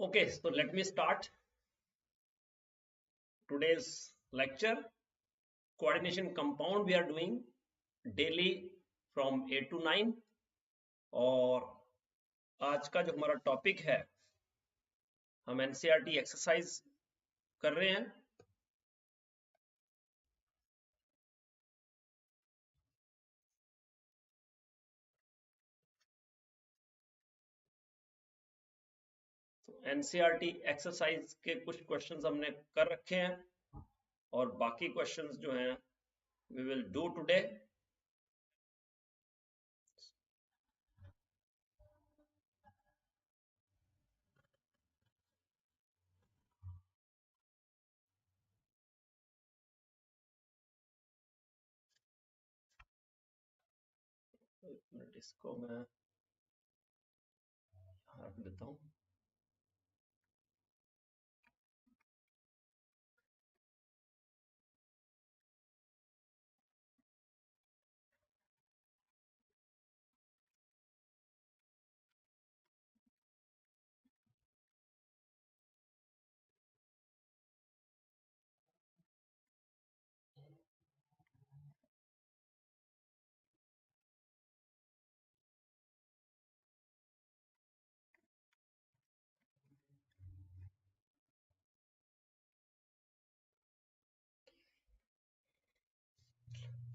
Okay, so let me start today's lecture. Coordination compound we are doing daily from 8 to 9 और आज का जो हमारा टॉपिक है हम एनसीईआरटी एक्सरसाइज कर रहे हैं। तो एनसीईआरटी एक्सरसाइज के कुछ क्वेश्चंस हमने कर रखे हैं और बाकी क्वेश्चंस जो हैं वी विल डू टुडे। इसको मैं यहाँ रख देता हूँ।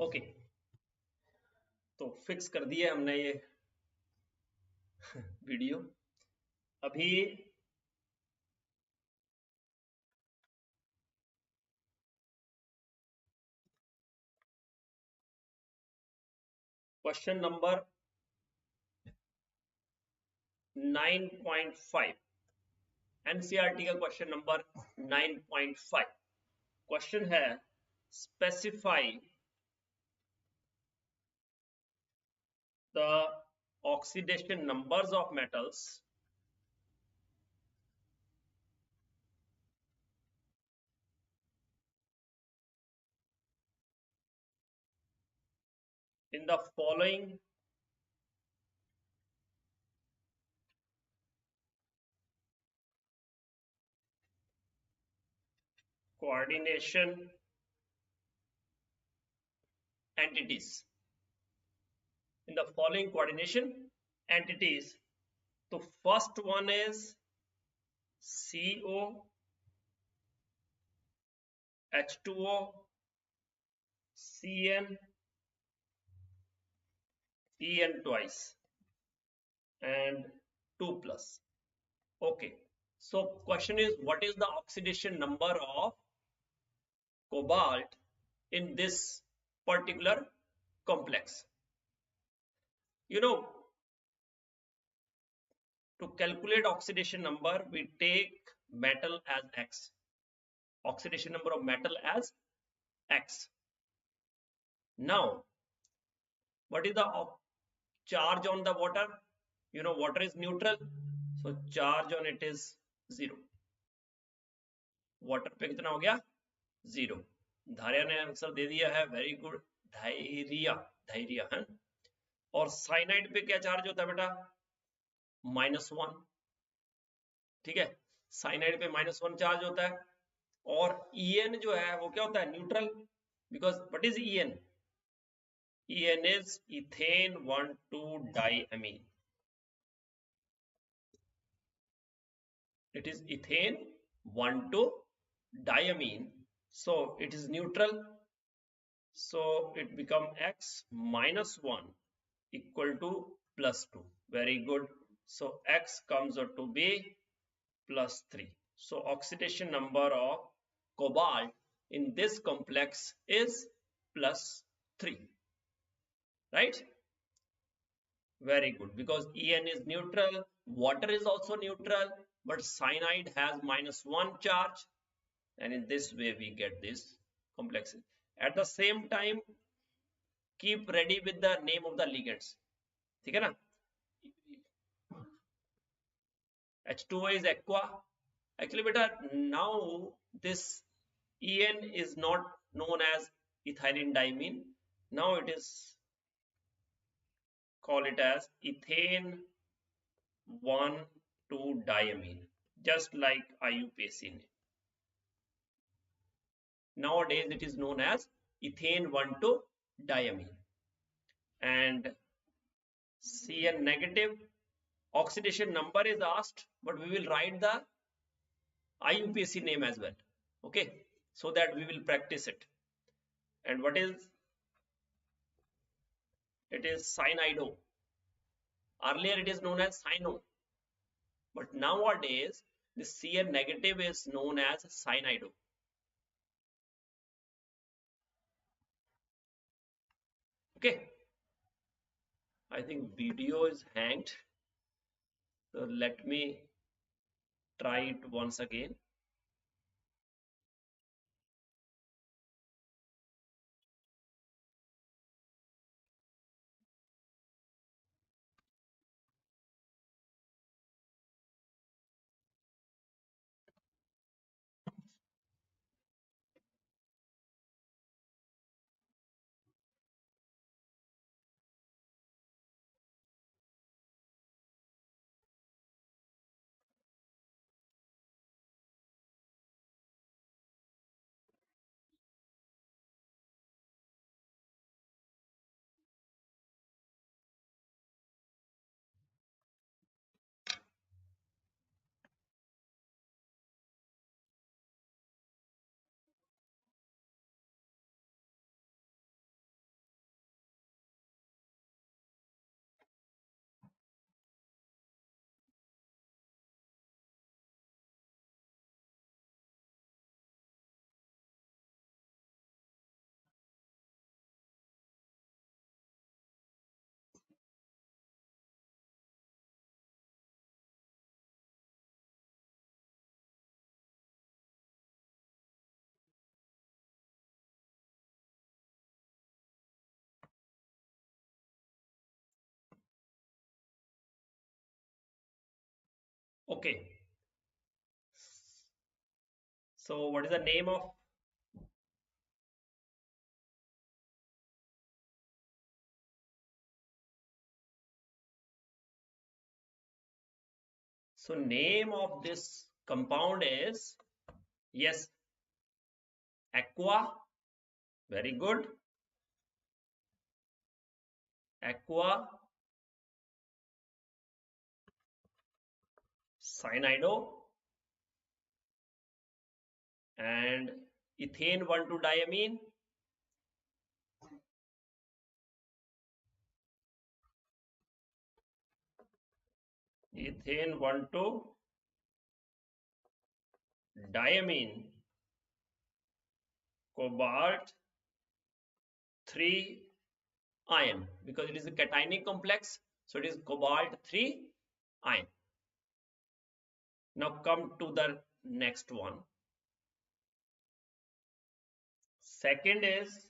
ओके, तो फिक्स कर दिया हमने ये वीडियो। अभी क्वेश्चन नंबर 9.5 एनसीईआरटी का क्वेश्चन नंबर 9.5 क्वेश्चन है specify the oxidation numbers of metals in the following coordination entities. In the following coordination entities, the first one is CO, H2O, CN, En twice and 2 plus. Okay, so question is, what is the oxidation number of cobalt in this particular complex? You know, to calculate oxidation number, we take metal as X. Oxidation number of metal as X. Now, what is the charge on the water? You know, water is neutral, so charge on it is 0. Water पे कितना हो गया 0। धारिया ने answer दे दिया है, very good. धैर्य है। और साइनाइड पे क्या चार्ज होता है बेटा? -1। ठीक है, साइनाइड पे -1 चार्ज होता है। और En जो है वो क्या होता है? Neutral. Because what is En? En is ethane 1,2-diamine. It is ethane 1,2-diamine. So it is neutral. So it become X -1 equal to +2. Very good. So X comes out to be +3. So oxidation number of cobalt in this complex is +3. Right? Very good, because En is neutral, water is also neutral, but cyanide has -1 charge, and in this way we get this complex. At the same time, keep ready with the name of the ligands. ठीक है ना? H2O is aqua. Actually beta, now this En is not known as ethylene diamine. Now it is call it as ethane 1,2-diamine. just like IUPAC. Nowadays it is known as ethane 1,2-diamine. And Cn negative oxidation number is asked, but we will write the IUPAC name as well. Okay, so that we will practice it. And what is it? Is cyanido. Earlier it is known as cyano, but nowadays the Cn negative is known as cyanido. Okay, I think video is hanged, so let me try it once again. Okay, so what is the name of? So name of this compound is, yes, aqua. Very good. Aqua cyanido and ethane 1,2-diamine. Ethane 1,2-diamine, cobalt 3 ion, because it is a cationic complex, so it is cobalt 3 ion. Now come to the next one. Second is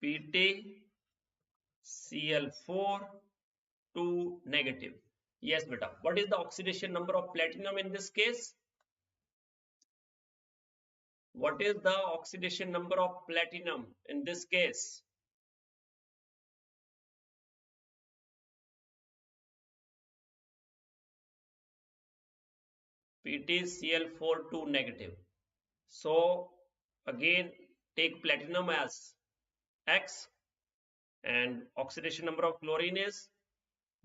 PtCl4 2 negative. Yes, beta. What is the oxidation number of platinum in this case? What is the oxidation number of platinum in this case? PtCl4 2 negative. So again take platinum as X, and oxidation number of chlorine is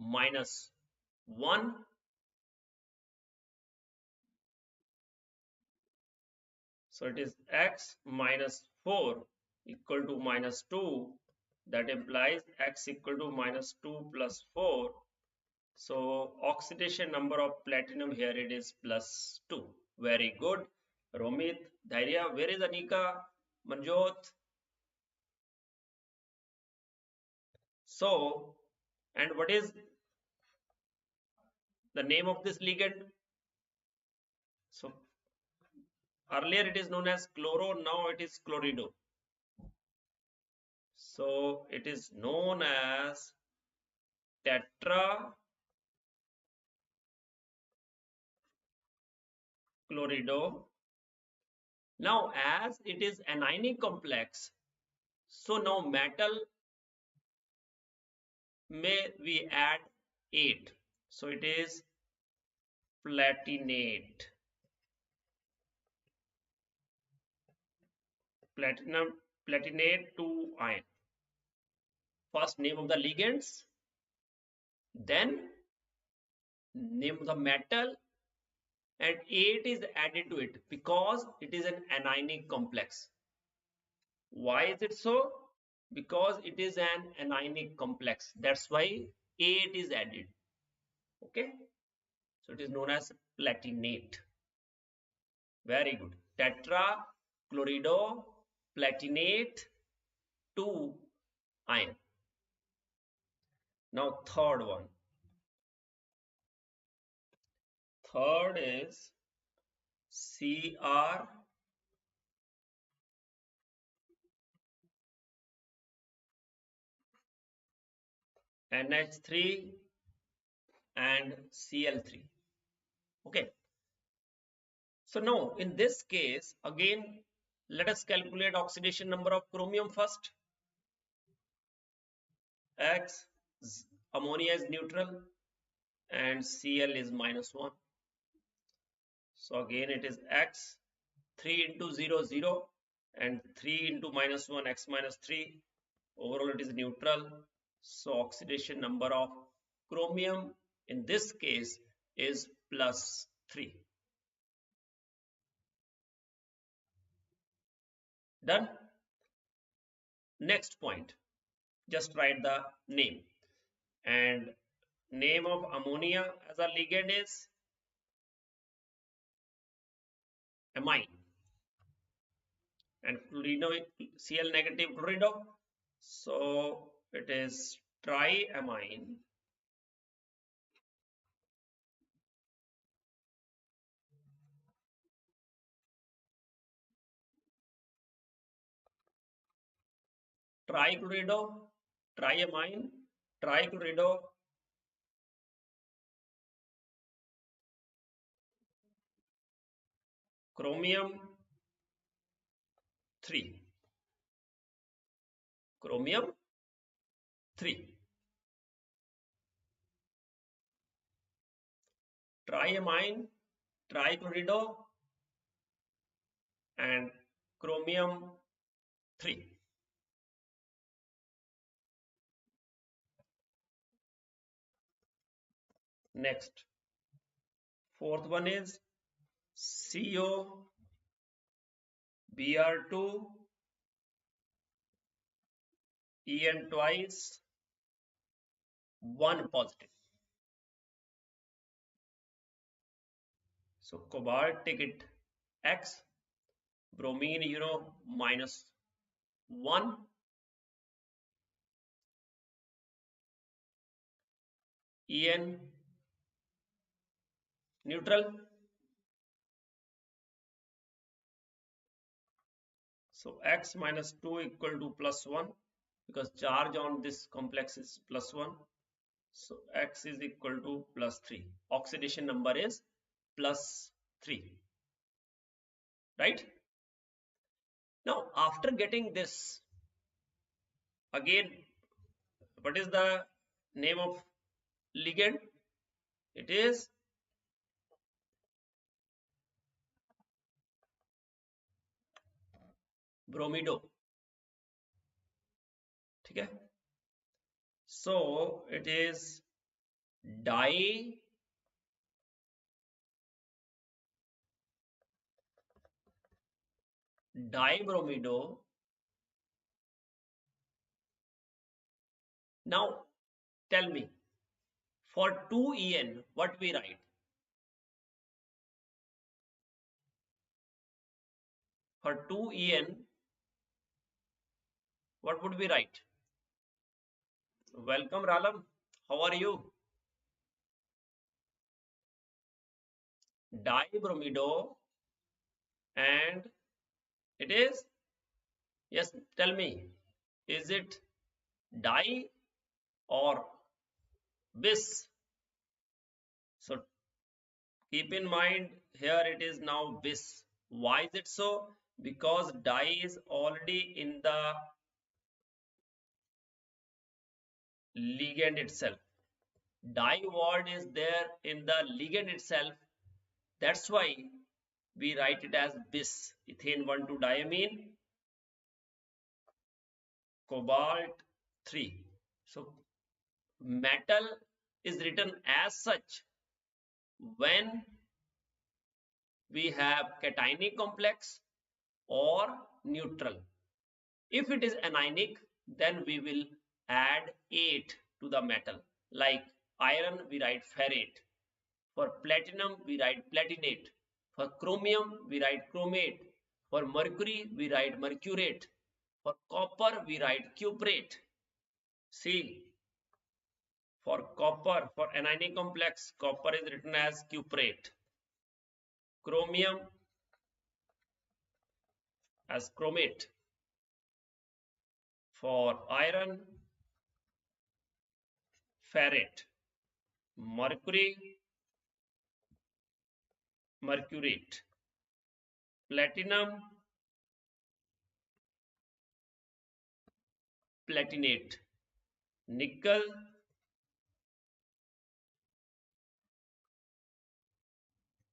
-1. So it is X minus 4 equal to -2. That implies X equal to -2 plus 4. So oxidation number of platinum here it is +2. Very good. Romit, Dhairya, where is Anika, Manjot? So, and what is the name of this ligand? So earlier it is known as chloro, now it is chlorido. So it is known as tetrachlorido. Now as it is anionic complex, so now metal may we add 8. So it is platinate. Platinate to iron. First name of the ligands, then name of the metal, and 8 is added to it because it is an anionic complex. Why is it so? Because it is an anionic complex. That's why 8 is added. Okay. So it is known as platinate. Very good. Tetrachlorido platinate 2 iron. Now third one. Third is Cr NH3 and Cl3. Okay. So now in this case, again, let us calculate oxidation number of chromium first. X, ammonia is neutral and Cl is -1. So again it is X, 3 into 0, 0 and 3 into -1, X minus 3. Overall it is neutral. So oxidation number of chromium in this case is +3. Done. Next point, just write the name, and name of ammonia as a ligand is amine, and chlorino, Cl negative chlorido, so it is triamine. Trichlorido, triamine, trichlorido, chromium 3, chromium 3, triamine, trichlorido and chromium 3. Next, fourth one is CO Br2 En twice 1 positive. So cobalt, take it X, bromine, -1, En neutral. So X minus 2 equal to +1 because charge on this complex is +1. So X is equal to +3. Oxidation number is +3. Right? Now, after getting this, again, what is the name of ligand? It is bromido. Okay. So it is dibromido. Now tell me, for 2En, what we write? For 2En, what would we write? Welcome, Ralam. How are you? Dibromido, and it is, yes, tell me, is it di or bis? So keep in mind here it is now bis. Why is it so? Because di is already in the ligand itself. Di word is there in the ligand itself. That's why we write it as bis, ethane 1,2-diamine, cobalt 3. So metal is written as such when we have cationic complex or neutral. If it is anionic, then we will add 8 to the metal. Like iron, we write ferrate. For platinum, we write platinate. For chromium, we write chromate. For mercury, we write mercurate. For copper, we write cuprate. See, for copper, for anionic complex, copper is written as cuprate. Chromium as chromate. For iron, ferrate. Mercury, mercurate. Platinum, platinate. Nickel,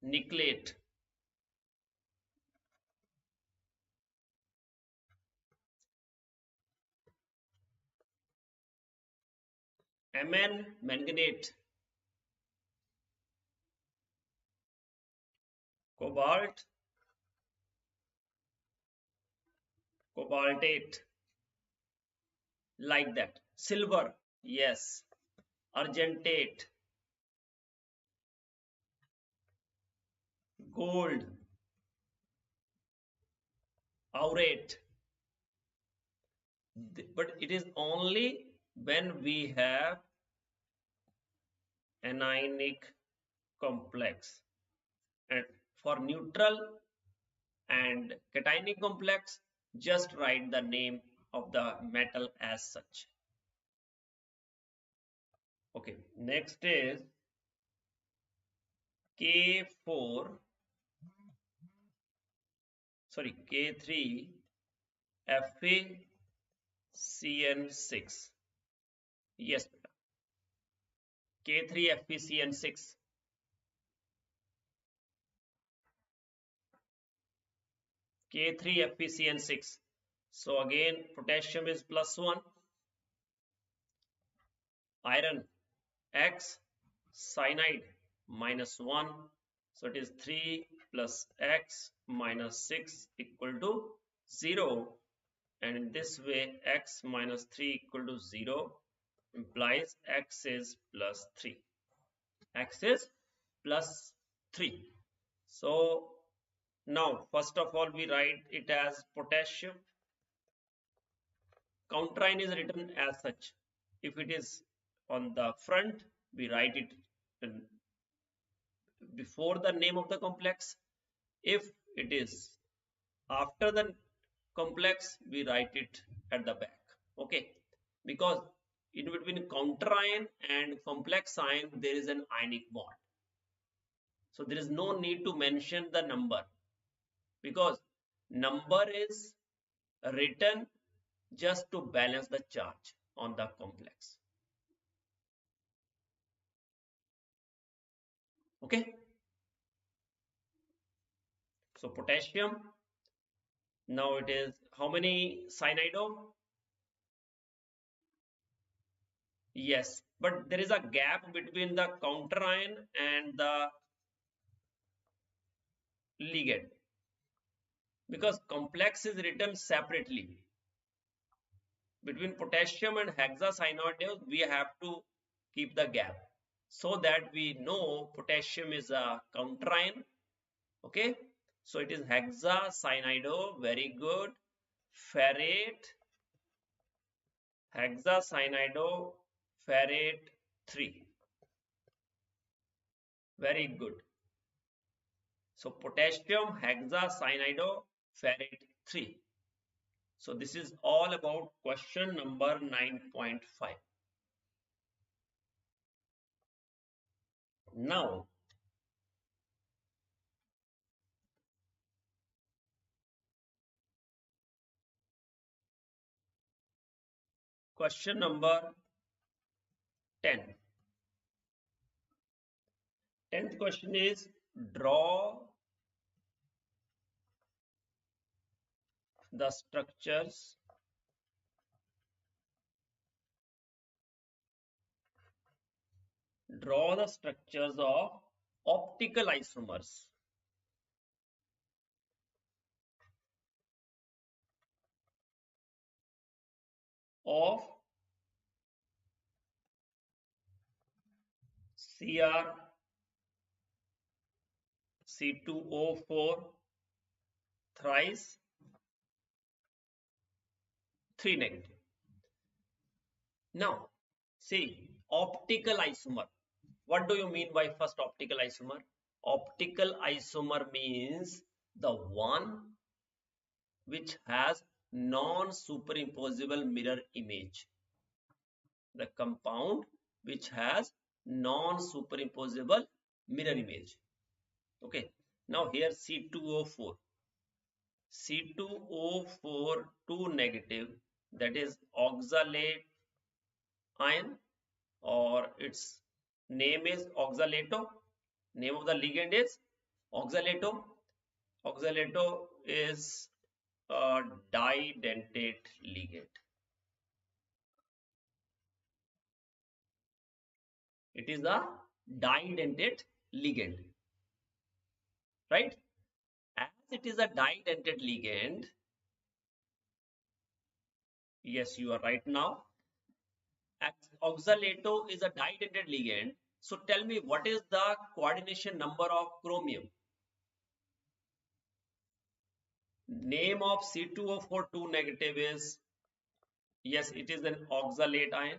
nickelate. Mn, manganate. Cobalt, cobaltate. Like that. Silver, yes. Argentate. Gold, aurate. But it is only when we have anionic complex. And for neutral and cationic complex, just write the name of the metal as such. Okay, next is K4, sorry, K3 FeCN6. Yes, K3 FeCN6. K3 FeCN6. So again, potassium is +1, iron X, cyanide -1. So it is 3 plus X minus 6 equal to 0. And in this way, X minus 3 equal to 0 implies X is +3. X is +3. So now, first of all, we write it as potassium. Counterion is written as such. If it is on the front, we write it before the name of the complex. If it is after the complex, we write it at the back. Okay, because in between counterion and complex ion, there is an ionic bond. So there is no need to mention the number, because number is written just to balance the charge on the complex. Okay, so potassium, now it is how many cyanido? Yes, but there is a gap between the counterion and the ligand, because complex is written separately. Between potassium and hexacyanide, we have to keep the gap so that we know potassium is a counterion. Okay, so it is hexacyanide, very good. Ferrate, hexacyanide, ferrate 3, very good. So potassium hexacyanide, ferrate 3. So this is all about question number 9.5. Now, question number 10. 10th question is, draw the structures of optical isomers of Cr C2O4 thrice 3 negative. Now, see, optical isomer. What do you mean by first optical isomer? Optical isomer means the one which has non-superimposable mirror image. The compound which has non-superimposable mirror image. Okay. Now here C2O4. C2O4 2 negative, that is oxalate ion, or its name is oxalato. Name of the ligand is oxalato. Oxalato is a didentate ligand. It is a didentate ligand, right? As it is a didentate ligand, yes, you are right now. Oxalato is a didentate ligand. So tell me, what is the coordination number of chromium? Name of C2O4 2 negative is, yes, it is an oxalate ion.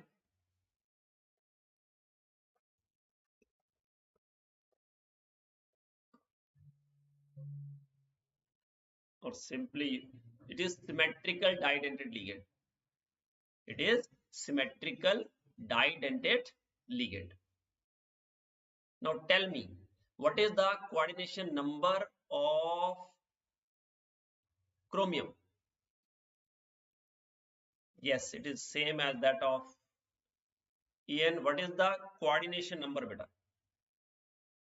Or simply, it is symmetrical didentate ligand. It is symmetrical didentate ligand. Now tell me, what is the coordination number of chromium? Yes, it is same as that of En. What is the coordination number, beta?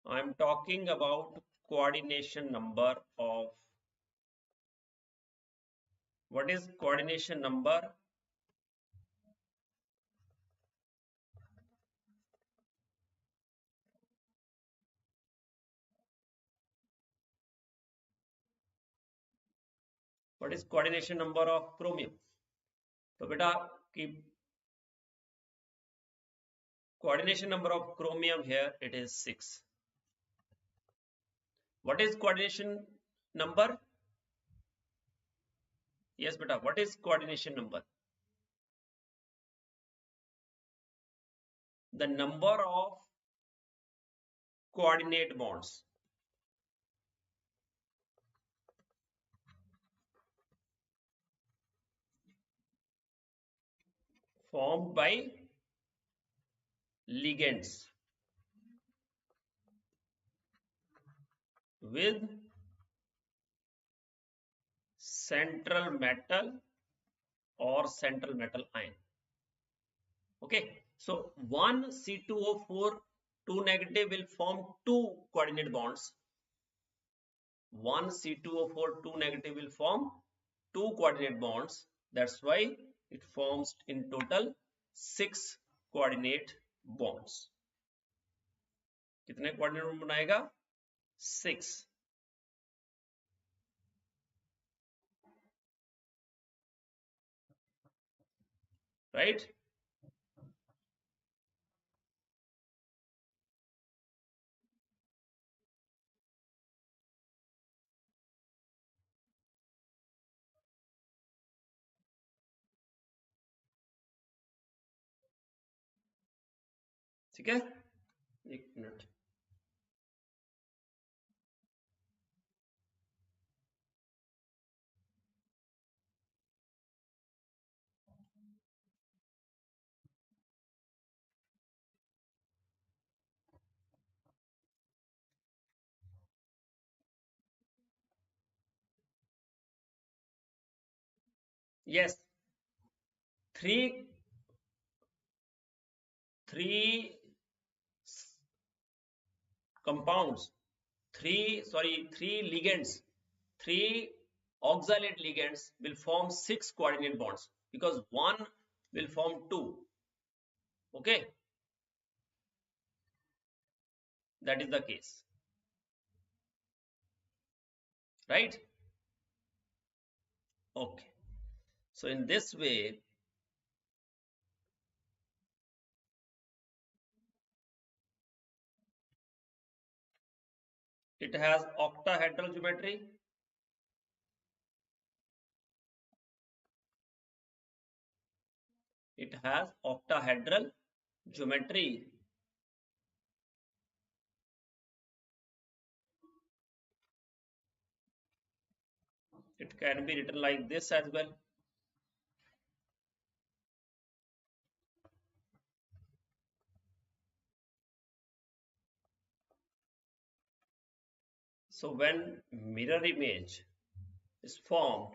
I am talking about coordination number of, what is coordination number? What is coordination number of chromium? So beta, keep coordination number of chromium here, it is 6. What is coordination number? Yes beta, what is coordination number? The number of coordinate bonds. Formed by ligands with central metal or central metal ion. Okay, so one C2O4 2 negative will form 2 coordinate bonds. One C2O4 2 negative will form 2 coordinate bonds. That's why it forms in total 6 coordinate bonds. कितने coordinate bond बनाएगा? 6. Right? ठीक है? एक minute. Yes, three compounds, three ligands, three oxalate ligands will form 6 coordinate bonds because one will form 2. Okay, that is the case, right? Okay, so in this way, it has octahedral geometry. It has octahedral geometry. It can be written like this as well. So when mirror image is formed,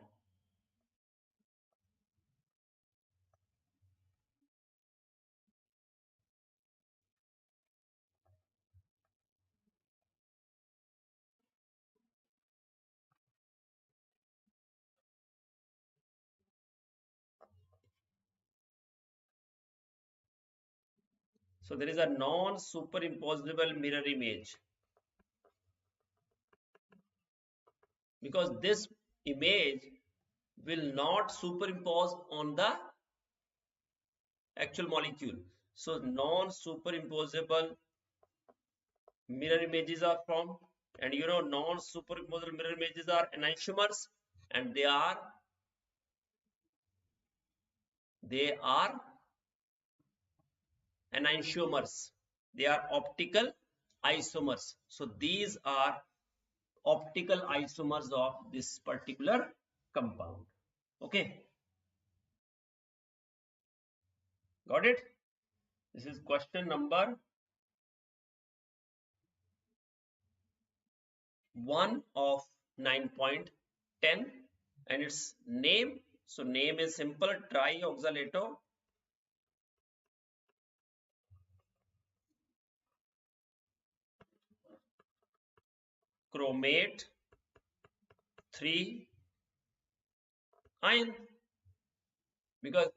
so there is a non-superimposable mirror image because this image will not superimpose on the actual molecule. So non-superimposable mirror images are formed, and you know non-superimposable mirror images are enantiomers, and they are enantiomers. They are optical isomers. So these are optical isomers of this particular compound. Okay, got it? This is question number 1 of 9.10, and its name. So name is simple, trioxalato chromate 3 ion, because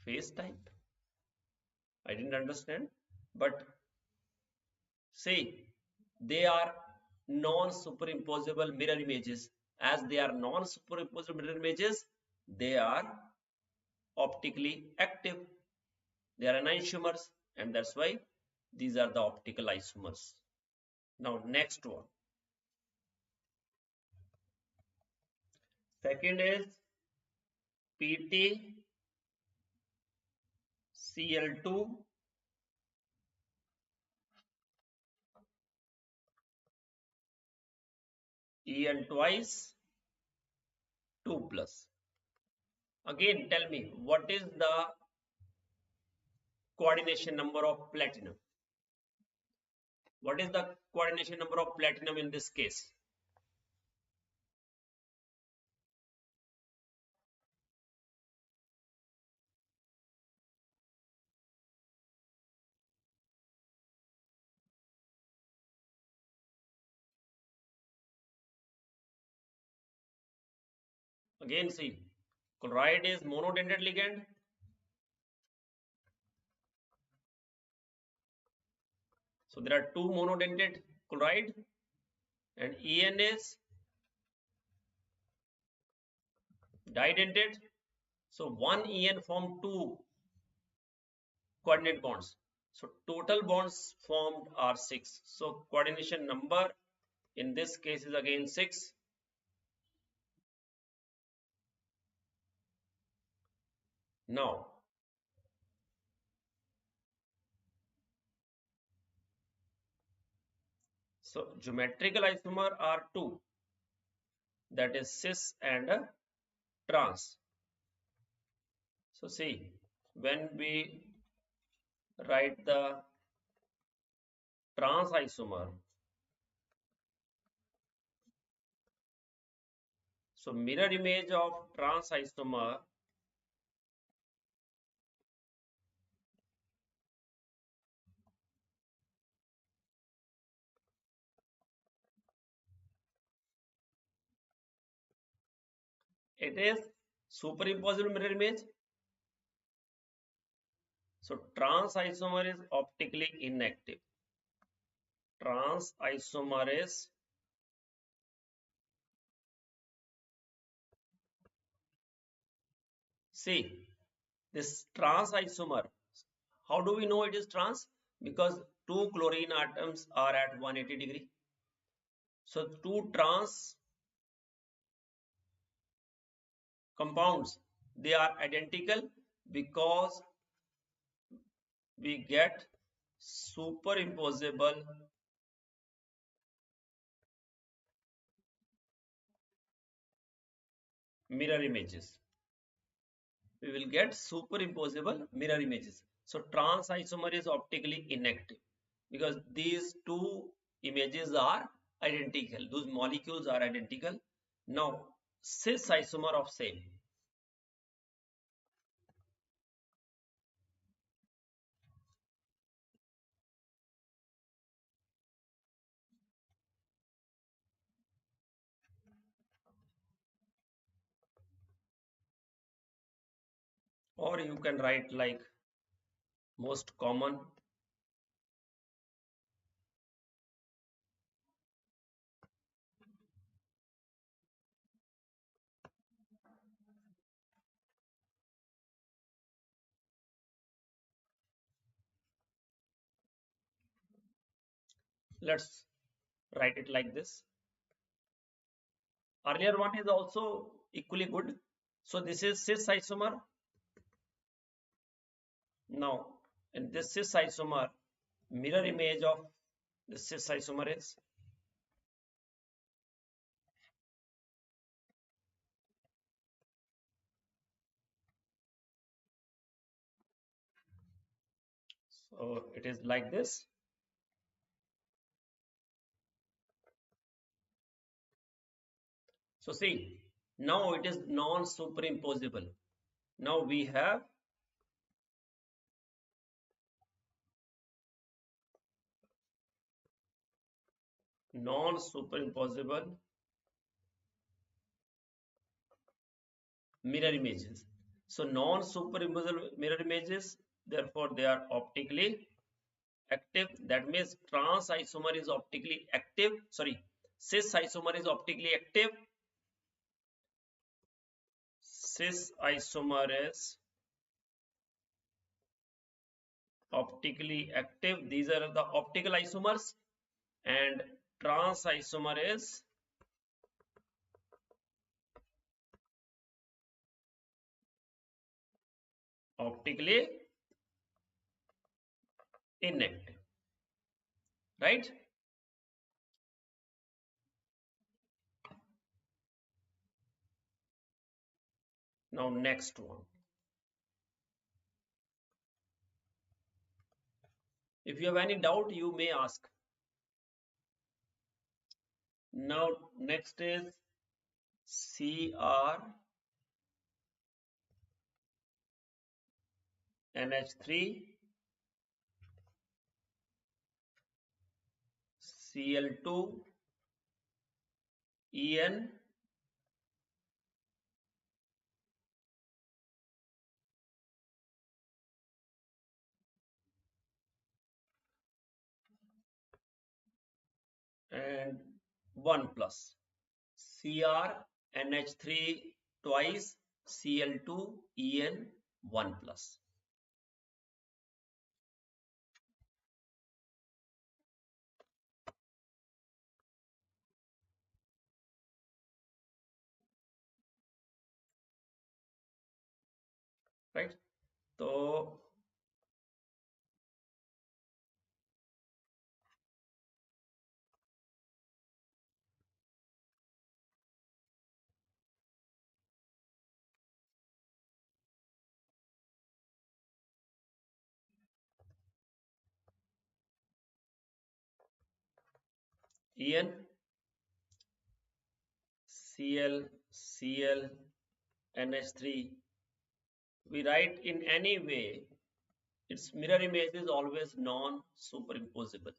phase type I didn't understand, but say they are non-superimposable mirror images. As they are non-superimposable mirror images, they are optically active. They are enantiomers, and that's why these are the optical isomers. Now next one. Second is PT Cl2 En twice 2 plus. Again, tell me what is the coordination number of platinum? What is the coordination number of platinum in this case? Again, see, chloride is monodentate ligand. So there are two monodentate chloride, and En is didentate. So one En form two coordinate bonds. So total bonds formed are 6. So coordination number in this case is again 6. Now so geometrical isomer are two, that is cis and trans. So see, when we write the trans isomer, so mirror image of trans isomer It is superimposable mirror image. So trans isomer is optically inactive. Trans isomer is see this trans isomer. How do we know it is trans? Because two chlorine atoms are at 180 degree. So two trans compounds, they are identical because we get superimposable mirror images. We will get superimposable mirror images. So trans isomer is optically inactive because these two images are identical. Those molecules are identical. Now cis isomer of same. Or you can write like most common. Let's write it like this. Earlier one is also equally good. So this is cis isomer. Now in this cis isomer, mirror image of the cis isomer is so it is like this. So see, now it is non-superimposable. Now we have non-superimposable mirror images. So non-superimposable mirror images, therefore they are optically active. That means trans isomer is optically active. Sorry, cis isomer is optically active. Cis isomer is optically active. These are the optical isomers, and trans isomer is optically inactive, right? Now next one. If you have any doubt, you may ask. Now next is CrNH3 Cl2 En and 1 plus CrNH3 twice Cl2 En 1 plus. Right? So En Cl NH3, we write in any way, its mirror image is always non-superimposable.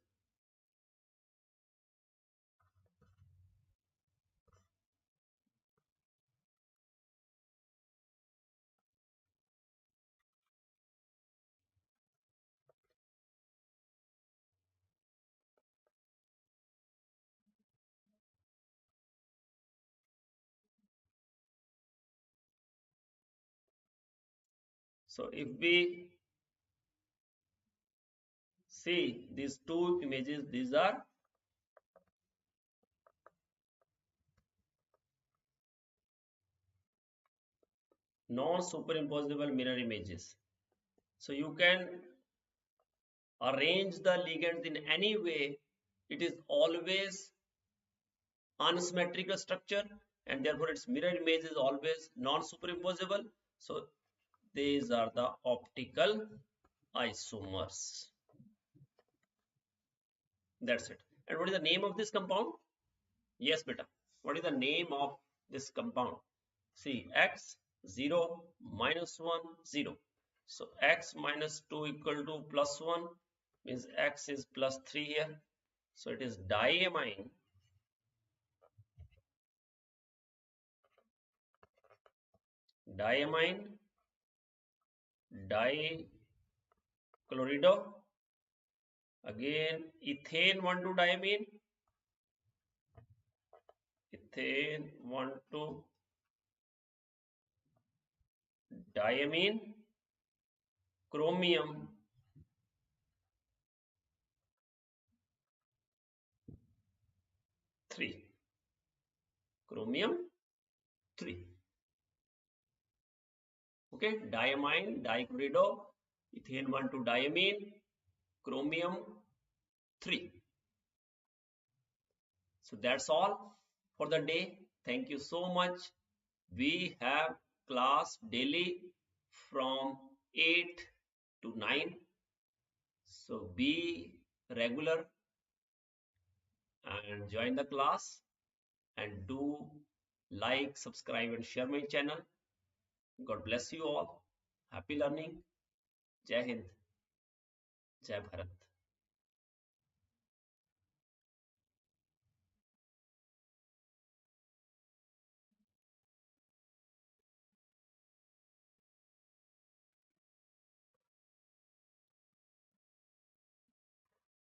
So if we see these two images, these are non-superimposable mirror images. So you can arrange the ligands in any way. It is always unsymmetrical structure, and therefore its mirror image is always non-superimposable. So these are the optical isomers. That's it. And what is the name of this compound? Yes, beta. What is the name of this compound? See, x 0 minus 1 0. So x minus 2 equal to plus 1 means x is plus 3 here. So it is diamine. Diamine dichlorido. Again ethane 1,2 diamine. Ethane 1,2 diamine. Chromium 3. Chromium 3. Okay, diamine dichlorido, ethane 1,2 diamine, chromium 3. So that's all for the day. Thank you so much. We have class daily from 8 to 9. So be regular and join the class, and do like, subscribe and share my channel. God bless you all. Happy learning. Jai Hind. Jai Bharat.